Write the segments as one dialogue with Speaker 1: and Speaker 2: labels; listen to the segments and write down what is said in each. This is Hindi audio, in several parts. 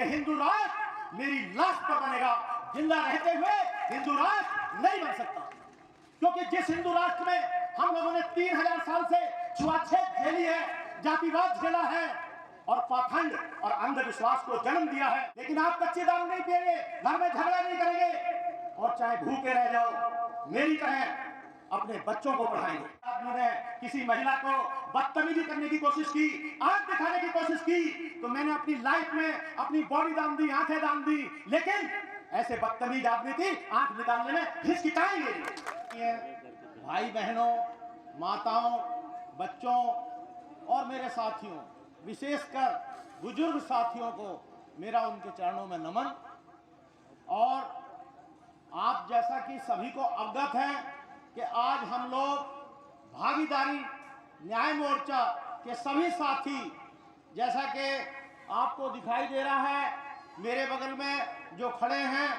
Speaker 1: हिंदू राष्ट्र मेरी लाश पर बनेगा, जिंदा रहते हुए हिंदू राष्ट्र नहीं बन सकता। क्योंकि जिस हिंदू राष्ट्र में हम लोगों ने 3000 साल से छुआछूत झेली है, जातिवाद झेला है और पाखंड और अंधविश्वास को जन्म दिया है, लेकिन आप कच्चे दारू नहीं पिएंगे, घर में झगड़ा नहीं करेंगे और चाहे भूखे रह जाओ मेरी तरह अपने बच्चों को पढ़ाएंगे। आदमी ने किसी महिला को बदतमीजी करने की कोशिश की, आंख दिखाने की कोशिश की, तो मैंने अपनी लाइफ में अपनी बॉडी दान दी, आंखें दान दी, लेकिन ऐसे बदतमीज आदमी की आंख निकालने में हिचकिचाएंगे। भाई बहनों, माताओं, बच्चों और मेरे साथियों, विशेषकर बुजुर्ग साथियों को मेरा उनके चरणों में नमन। और आप जैसा कि सभी को अवगत है कि आज हम लोग भागीदारी न्याय मोर्चा के सभी साथी, जैसा कि आपको दिखाई दे रहा है मेरे बगल में जो खड़े हैं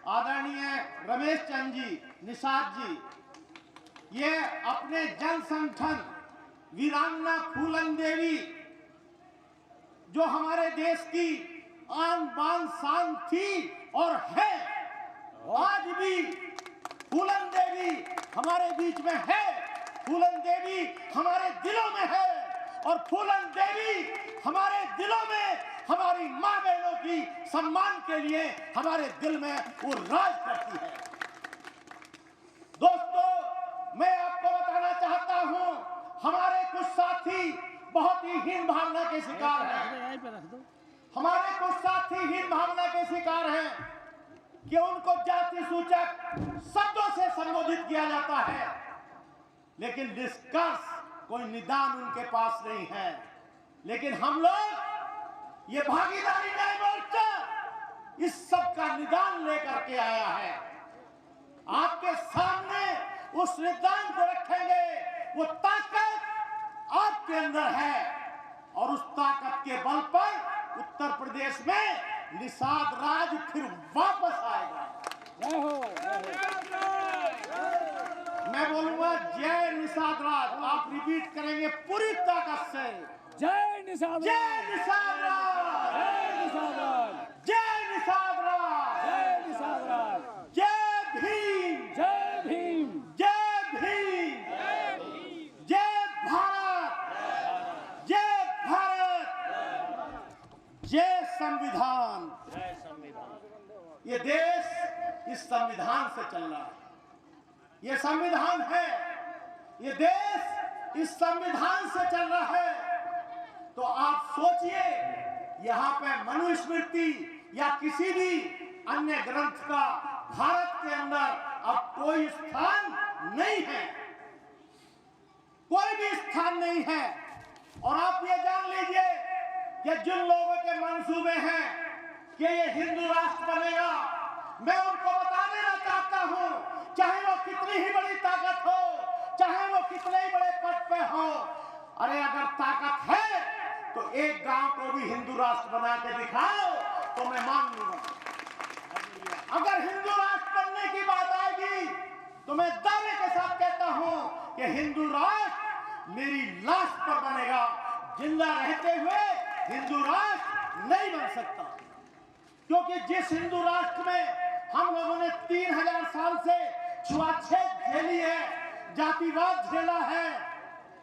Speaker 1: आदरणीय रमेश चंद जी, निषाद जी, ये अपने जन संगठन वीरांगना फूलन देवी जो हमारे देश की आन बान शान थी और है, आज भी फूलन देवी हमारे बीच में है, फूलन देवी हमारे दिलों में है और फूलन देवी हमारे दिलों में हमारी माँ बहनों की सम्मान के लिए हमारे दिल में वो राज करती है। दोस्तों, मैं आपको बताना चाहता हूँ, हमारे कुछ साथी बहुत ही हीन भावना के शिकार हैं। हमारे कुछ साथी हीन भावना के शिकार हैं कि उनको जाति सूचक शब्दों से संबोधित किया जाता है, लेकिन निष्कर्ष कोई निदान उनके पास नहीं है। लेकिन हम लोग ये भागीदारी न्याय मोर्चा इस सब का निदान लेकर के आया है। आपके सामने उस निदान को रखेंगे। वो ताकत आपके अंदर है और उस ताकत के बल पर उत्तर प्रदेश में निषाद राज फिर वापस आएगा। मैं बोलूंगा जय निषाद राज, आप रिपीट करेंगे पूरी ताकत से,
Speaker 2: जय निषाद,
Speaker 1: जय निषाद राज,
Speaker 2: जय निषाद राज,
Speaker 1: जय निषाद राज,
Speaker 2: जय निषाद राज,
Speaker 1: जय भीम,
Speaker 2: जय भीम,
Speaker 1: जय भीम, जय भारत, जय भारत, जय संविधान। ये देश इस संविधान से चल रहा है, ये संविधान है, ये देश इस संविधान से चल रहा है। तो आप सोचिए, यहाँ पे मनुस्मृति या किसी भी अन्य ग्रंथ का भारत के अंदर अब कोई स्थान नहीं है, कोई भी स्थान नहीं है। और आप ये जान लीजिए कि जिन लोगों के मंसूबे हैं कि ये हिंदू राष्ट्र बनेगा, मैं उनको बता देना चाहता हूं, चाहे वो कितनी ही बड़ी ताकत हो, चाहे वो कितने ही बड़े पद पे हो, अरे अगर ताकत है तो एक गांव को भी हिंदू राष्ट्र बना के दिखाओ तो मैं मान लूंगा। अगर हिंदू राष्ट्र बनने की बात आएगी तो मैं दावे के साथ कहता हूं कि हिंदू राष्ट्र मेरी लाश पर बनेगा, जिंदा रहते हुए हिंदू राष्ट्र नहीं बन सकता। क्योंकि जिस हिंदू राष्ट्र में हम लोगों ने 3000 साल से छुआछूत झेली है, जातिवाद झेला है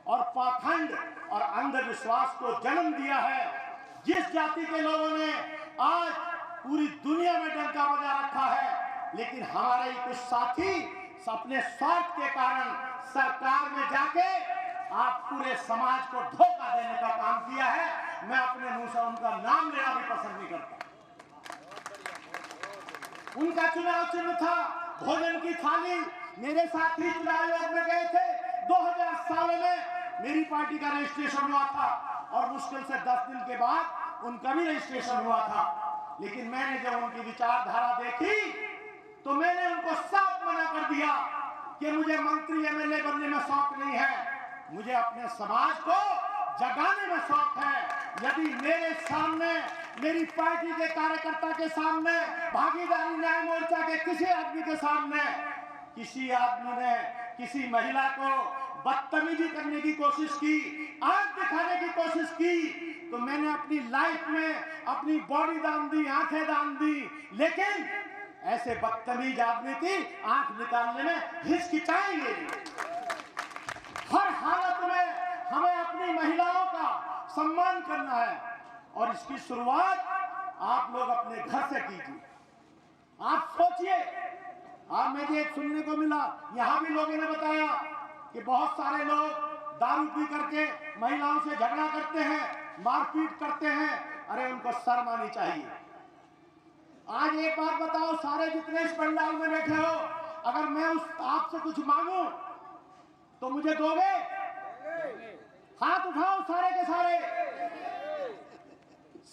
Speaker 1: और पाखंड और अंधविश्वास को जन्म दिया है, जिस जाति के लोगों ने आज पूरी दुनिया में डंका बजा रखा है, लेकिन हमारे ही कुछ साथी अपने स्वार्थ के कारण सरकार में जाके आप पूरे समाज को धोखा देने का काम किया है। मैं अपने मुंह से उनका नाम लेना भी पसंद नहीं करता। उनका चुनाव चिन्ह था भोजन की थाली। मेरे साथी चुनाव आयोग में गए थे, 2017 में मेरी पार्टी का रजिस्ट्रेशन हुआ था और मुश्किल से 10 दिन के बाद उनका भी रजिस्ट्रेशन हुआ था। लेकिन मैंने जब उनकी विचारधारा देखी तो मैंने उनको साफ मना कर दिया कि मुझे मंत्री एमएलए बनने में शौक नहीं है, मुझे अपने समाज को जगाने में शौक है। यदि मेरे सामने, मेरी पार्टी के कार्यकर्ता के सामने, भागीदारी न्याय मोर्चा के किसी आदमी के सामने किसी आदमी ने किसी महिला को बदतमीजी करने की कोशिश की, आंख दिखाने की कोशिश की, तो मैंने अपनी लाइफ में अपनी बॉडी दान दी, आंखें दान दी, लेकिन ऐसे बदतमीज आदमी की आंख निकालने में हिचकिचाएंगे। हर हालत में हमें अपनी महिलाओं का सम्मान करना है और इसकी शुरुआत आप लोग अपने घर से कीजिए। आप सोचिए, आज मुझे एक सुनने को मिला, यहां भी लोगों ने बताया कि बहुत सारे लोग दारू पी करके महिलाओं से झगड़ा करते हैं, मारपीट करते हैं। अरे उनको शर्म आनी चाहिए। आज एक बात बताओ, सारे जितने इस पंडाल में बैठे हो, अगर मैं आपसे कुछ मांगू तो मुझे दोगे? हाथ उठाओ सारे के सारे।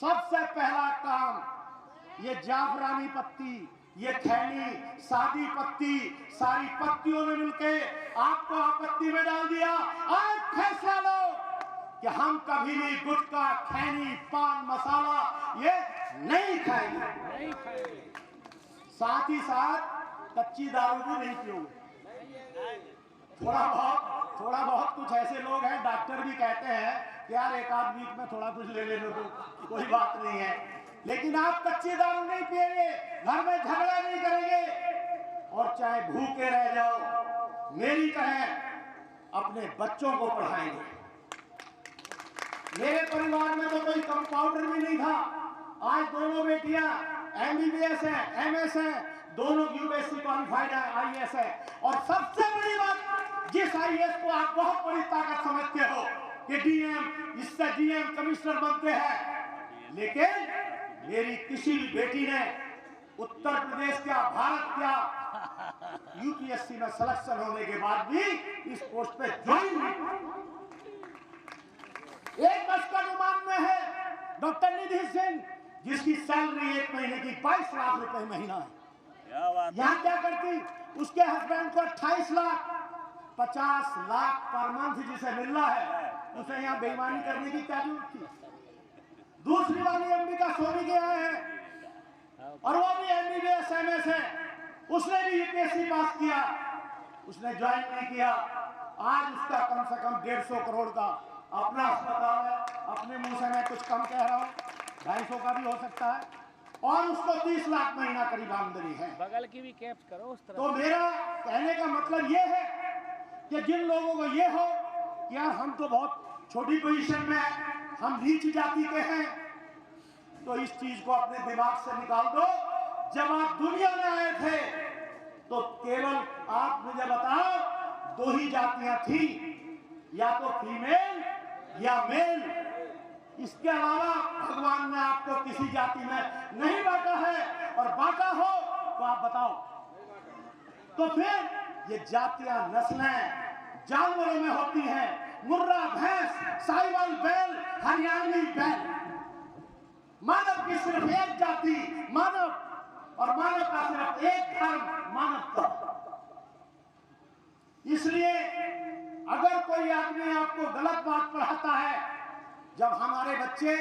Speaker 1: सबसे पहला काम, ये जाफरानी पत्ती, ये खैनी, सादी पत्ती, सारी पत्तियों ने मिलके आपको आपत्ति में डाल दिया। आज फैसला लो कि हम कभी भी गुटखा, खैनी, पान मसाला ये नहीं खाएंगे। साथ ही साथ कच्ची दारू भी नहीं पियोगे। थोड़ा बहुत कुछ ऐसे लोग हैं, डॉक्टर भी कहते हैं कि यार एक आध वीक में थोड़ा कुछ ले लो तो कोई बात नहीं है, लेकिन आप कच्ची दारू नहीं पिएंगे, घर में झगड़ा नहीं करेंगे और चाहे भूखे रह जाओ मेरी तरह अपने बच्चों को पढ़ाएंगे। मेरे परिवार में तो कोई कंपाउंडर भी नहीं था, आज दोनों बेटियां MBBS है, MS है, दोनों UPSC क्वालिफाइड है, IAS है। और सबसे बड़ी बात, जिस IAS को आप बहुत बड़ी ताकत समझते हो कि DM, इससे DM कमिश्नर बनते हैं, लेकिन मेरी किसी भी बेटी ने उत्तर प्रदेश क्या, भारत क्या, UPSC में सिलेक्शन होने के बाद भी इस पोस्ट पे ज्वाइन नहीं। एक बस का गुमान में है डॉक्टर निधि सिंह, जिसकी सैलरी एक महीने की 22 लाख रुपए महीना है। यहाँ क्या करती, उसके हस्बैंड को 28 लाख, 50 लाख पर मंथ जिसे मिल रहा है, उसे यहाँ बेईमानी करने की क्या जरूरत थी? दूसरी वाली अंबिका सोनी के आए हैं और वो भी MBBS MS है, उसने भी UPSC पास किया, उसने ज्वाइन नहीं किया। आज उसका कम से कम 150 करोड़ का अपना अस्पताल है। अपने मुंह से मैं कुछ कम कह रहा हूँ, 250 का भी हो सकता है, और उसको 30 लाख महीना करीब आमदनी है।
Speaker 2: बगल की भी कैप्स करो उस तरह।
Speaker 1: तो मेरा कहने का मतलब ये है कि जिन लोगों को ये हो कि यार हम तो बहुत छोटी पोजीशन में हैं, हम नीच जाति के हैं, तो इस चीज को अपने दिमाग से निकाल दो। जब आप दुनिया में आए थे तो केवल आप मुझे बताओ, 2 ही जातियां थी, या तो फीमेल या मेल। इसके अलावा भगवान ने आपको किसी जाति में नहीं बांटा है, और बांटा हो तो आप बताओ। तो फिर ये जातियां, नस्लें जानवरों में होती हैं, मुर्रा भैंस, साहिवाल बैल, हरियाणवी बैल। मानव की सिर्फ एक जाति मानव, और मानव का सिर्फ एक धर्म मानवता। इसलिए अगर कोई आदमी आपको गलत बात पढ़ाता है, जब हमारे बच्चे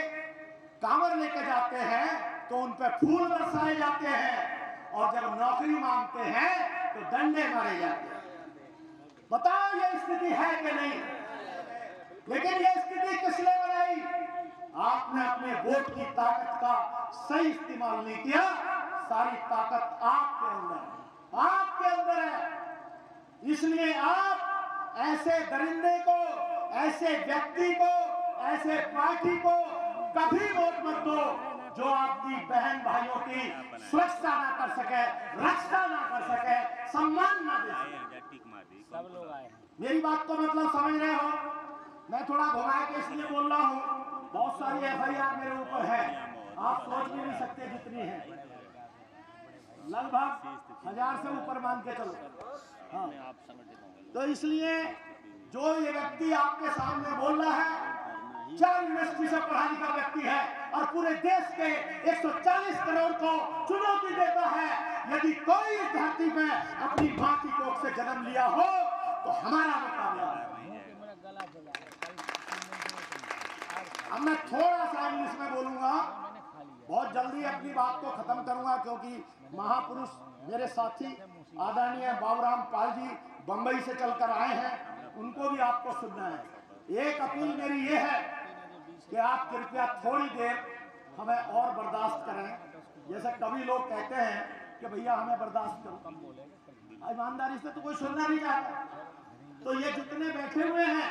Speaker 1: कांवर लेकर जाते हैं तो उन पर फूल बरसाए जाते हैं, और जब नौकरी मांगते हैं तो डंडे मारे जाते हैं। बताओ ये स्थिति है कि नहीं? लेकिन ये स्थिति किसने बनाई? आपने अपने वोट की ताकत का सही इस्तेमाल नहीं किया। सारी ताकत आपके अंदर है। इसलिए आप ऐसे दरिंदे को, ऐसे व्यक्ति को, ऐसे पार्टी को कभी वोट मत दो जो आपकी बहन भाइयों की सुरक्षा ना कर सके, रक्षा ना कर सके, सम्मान ना दे सके।
Speaker 2: सब लोग आए हैं।
Speaker 1: मेरी बात को मतलब समझ रहे हो? मैं थोड़ा घुमा के इसलिए बोल रहा हूँ, बहुत सारी FIR मेरे ऊपर है, आप सोच भी नहीं सकते जितनी है, लगभग 1000 से ऊपर मान के चलो। हाँ, तो इसलिए जो ये व्यक्ति आपके सामने बोल रहा है, 4 यूनिवर्सिटी से पढ़ा लिखा व्यक्ति है और पूरे देश के 140 करोड़ को चुनौती देता है। यदि कोई इस धरती में अपनी मां की कोख से जन्म लिया हो तो हमारा मुकाबला है। अब मैं थोड़ा सा इंग्लिश में बोलूंगा, बहुत जल्दी अपनी बात को खत्म करूंगा, क्योंकि महापुरुष मेरे साथी आदरणीय बाबूराम पाल जी बंबई से चलकर आए हैं, उनको भी आपको सुनना है। एक अपील मेरी ये है कि आप कृपया थोड़ी देर हमें और बर्दाश्त करें। जैसे कभी लोग कहते हैं कि भैया हमें बर्दाश्त करो, ईमानदारी से तो कोई सुनना नहीं चाहता। तो ये जितने बैठे हुए हैं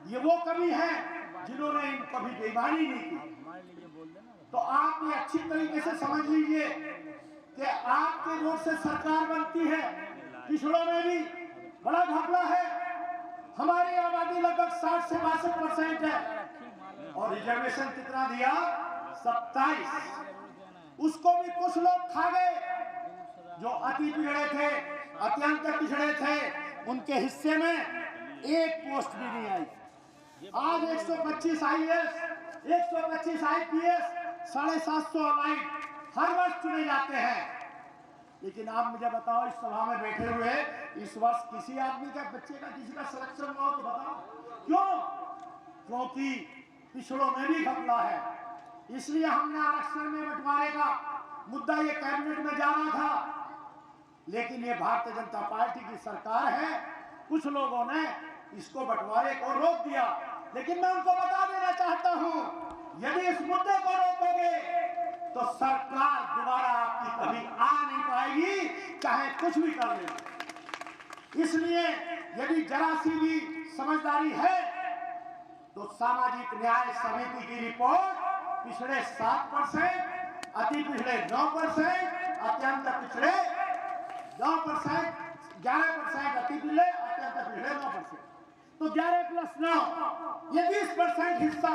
Speaker 1: ये वो कवि हैं जिन्होंने कभी बेईमानी नहीं की। तो आप ये अच्छी तरीके से समझ लीजिए कि आपके वोट से सरकार बनती है। पिछड़ों में भी बड़ा घपला है। हमारी आबादी लगभग 60 से 62% है और रिजर्वेशन कितना दिया? 27। उसको भी कुछ लोग खा गए जो अति पिछड़े थे, अत्यंत पिछड़े थे, उनके हिस्से में एक पोस्ट भी नहीं आई। आज 125 IAS, 125 IPS, 750 अलाइड हर वर्ष चुने जाते हैं। लेकिन आप मुझे बताओ, इस सभा में बैठे हुए इस वर्ष किसी आदमी का, बच्चे का, किसी का सिलेक्शन हुआ तो बताओ क्यों? क्योंकि पिछड़ों में भी घपला है। इसलिए हमने आरक्षण में बंटवारे का मुद्दा ये कैबिनेट में जा रहा था, लेकिन ये भारतीय जनता पार्टी की सरकार है, कुछ लोगों ने इसको बंटवारे को रोक दिया। लेकिन मैं उनको बता देना चाहता हूं, यदि इस मुद्दे को रोकोगे तो सरकार दोबारा आपकी कभी आ नहीं पाएगी, चाहे कुछ भी कर ले। इसलिए यदि जरा सी भी समझदारी है तो सामाजिक न्याय समिति की रिपोर्ट पिछड़े 7%, अति पिछड़े 9%, अत्यंत पिछड़े 9%, 11% अति पिछड़े, अत्यंत पिछड़े 9%। तो 11 + 9 ये 20% हिस्सा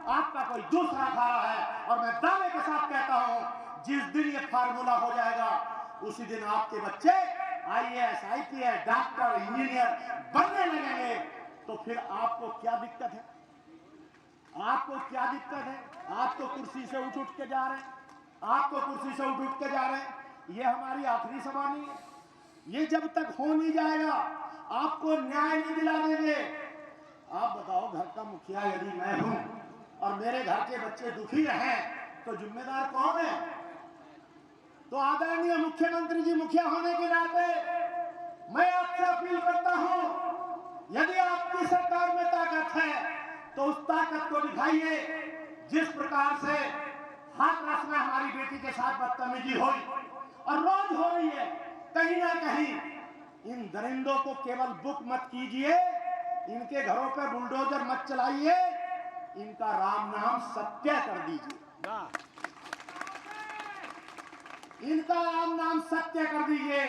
Speaker 1: आपका कोई दूसरा खा रहा है। और मैं दावे के साथ कहता हूं, जिस दिन ये फार्मूला हो जाएगा उसी दिन आपके बच्चे IAS, IPS, डॉक्टर, इंजीनियर बनने लगेंगे। तो फिर आपको क्या दिक्कत है? आपको क्या दिक्कत है? आप तो कुर्सी से उठ के जा रहे हैं, आपको कुर्सी से उठ के जा रहे हैं। ये हमारी आखिरी सभा नहीं है। ये जब तक हो नहीं जाएगा आपको न्याय नहीं दिला देंगे। आप बताओ, घर का मुखिया यदि मैं हूं और मेरे घर के बच्चे दुखी रहें तो जिम्मेदार कौन है? तो आदरणीय मुख्यमंत्री जी, मुखिया होने के नाते मैं आपसे अपील करता हूं, यदि आपकी सरकार में ताकत है तो उस ताकत को दिखाइए। जिस प्रकार से हाथरस में हमारी बेटी के साथ बदतमीजी हुई और रोज हो रही है, कहीं ना कहीं इन दरिंदों को केवल बुक मत कीजिए, इनके घरों पर बुलडोजर मत चलाइए, इनका राम नाम सत्य कर दीजिए, इनका राम नाम सत्य कर दीजिए।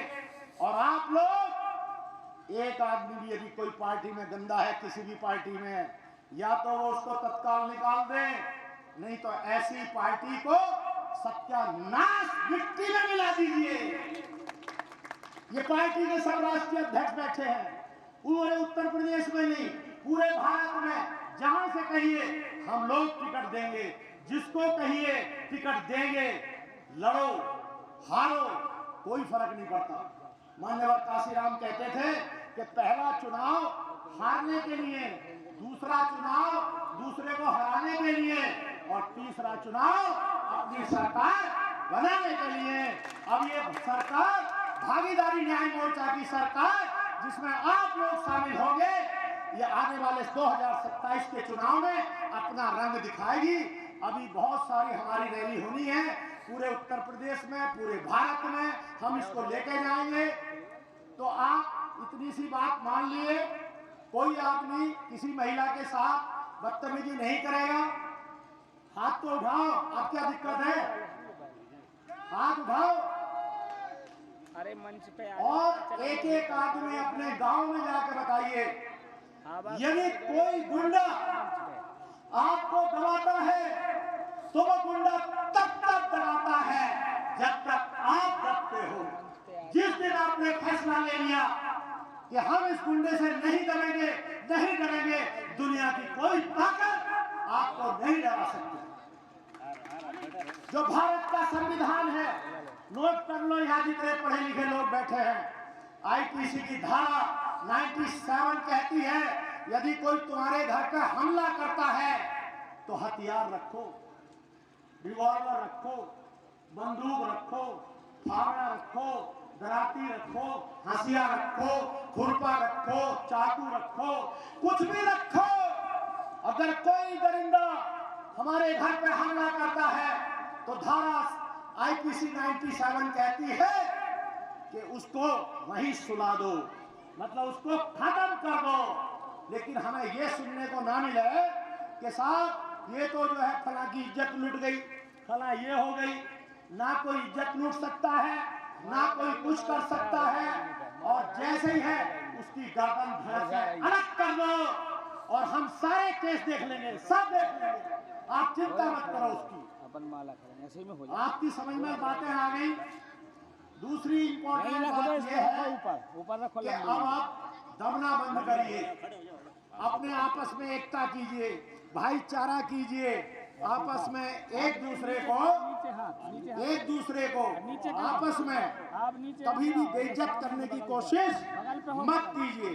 Speaker 1: और आप लोग, एक आदमी भी यदि कोई पार्टी में गंदा है, किसी भी पार्टी में, या तो वो उसको तत्काल निकाल दें, नहीं तो ऐसी पार्टी को सत्यानाश मिट्टी में मिला दीजिए। ये पार्टी के सब राष्ट्रीय अध्यक्ष बैठे हैं, पूरे उत्तर प्रदेश में नहीं, पूरे भारत में। जहां से कहिए हम लोग टिकट देंगे, जिसको कहिए टिकट देंगे। लड़ो हारो कोई फर्क नहीं पड़ता। मान्यवर काशीराम कहते थे कि पहला चुनाव हारने के लिए, दूसरा चुनाव दूसरे को हराने के लिए, और तीसरा चुनाव अपनी सरकार बनाने के लिए। अब ये सरकार भागीदारी न्याय मोर्चा की सरकार, जिसमें आप लोग शामिल होंगे, ये आने वाले 2027 के चुनाव में अपना रंग दिखाएगी। अभी बहुत सारी हमारी रैली होनी है पूरे उत्तर प्रदेश में, पूरे भारत में, हम इसको लेके जाएंगे। तो आप इतनी सी बात मान लिए, कोई आदमी किसी महिला के साथ बदतमीजी नहीं करेगा। हाथ तो उठाओ, अब क्या दिक्कत है? हाथ उठाओ।
Speaker 2: अरे मंच पे
Speaker 1: और एक एक आदमी अपने गांव में जाकर बताइए, यदि कोई गुंडा आपको दबाता है तो वो गुंडा तब तक दबाता है जब तक आप दबते हो। जिस दिन आपने फैसला ले लिया कि हम इस गुंडे से नहीं डरेंगे, नहीं डरेंगे, दुनिया की कोई ताकत आपको नहीं डरा सकती। जो भारत का संविधान है, नोट कर लो, यहाँ जितने पढ़े लिखे लोग बैठे हैं, IPC की धारा 97 कहती है, यदि कोई तुम्हारे घर पर हमला करता है तो हथियार रखो, रिवॉल्वर रखो, बंदूक रखो, फावड़ा रखो, दराती रखो, हंसिया रखो, खुरपा रखो, चाकू रखो, कुछ भी रखो। अगर कोई दरिंदा हमारे घर पे हमला करता है तो धारा आईपीसी 97 कहती है कि उसको वहीं सुला दो, मतलब उसको खत्म कर दो। लेकिन हमें ये सुनने को ना मिले कि साहब ये तो जो है फला की इज्जत लूट गई, फला ये हो गई। ना कोई इज्जत लूट सकता है, ना कोई कुछ कर सकता है, और जैसे ही है उसकी गर्दन धड़ से अलग कर दो और हम सारे केस देख लेंगे, सब देख लेंगे, आप चिंता मत करो उसकी।
Speaker 2: अपन माला करेंगे ऐसे ही में हो जाए।
Speaker 1: आपकी समझ में बातें आ गई। दूसरी इंपॉर्टेंट बात यह है
Speaker 2: ऊपर रखो
Speaker 1: कि अब आप दबना बंद करिए, अपने आपस में एकता कीजिए, भाईचारा कीजिए, आपस में एक दूसरे को आपस में कभी भी बेइज्जत करने की कोशिश मत कीजिए।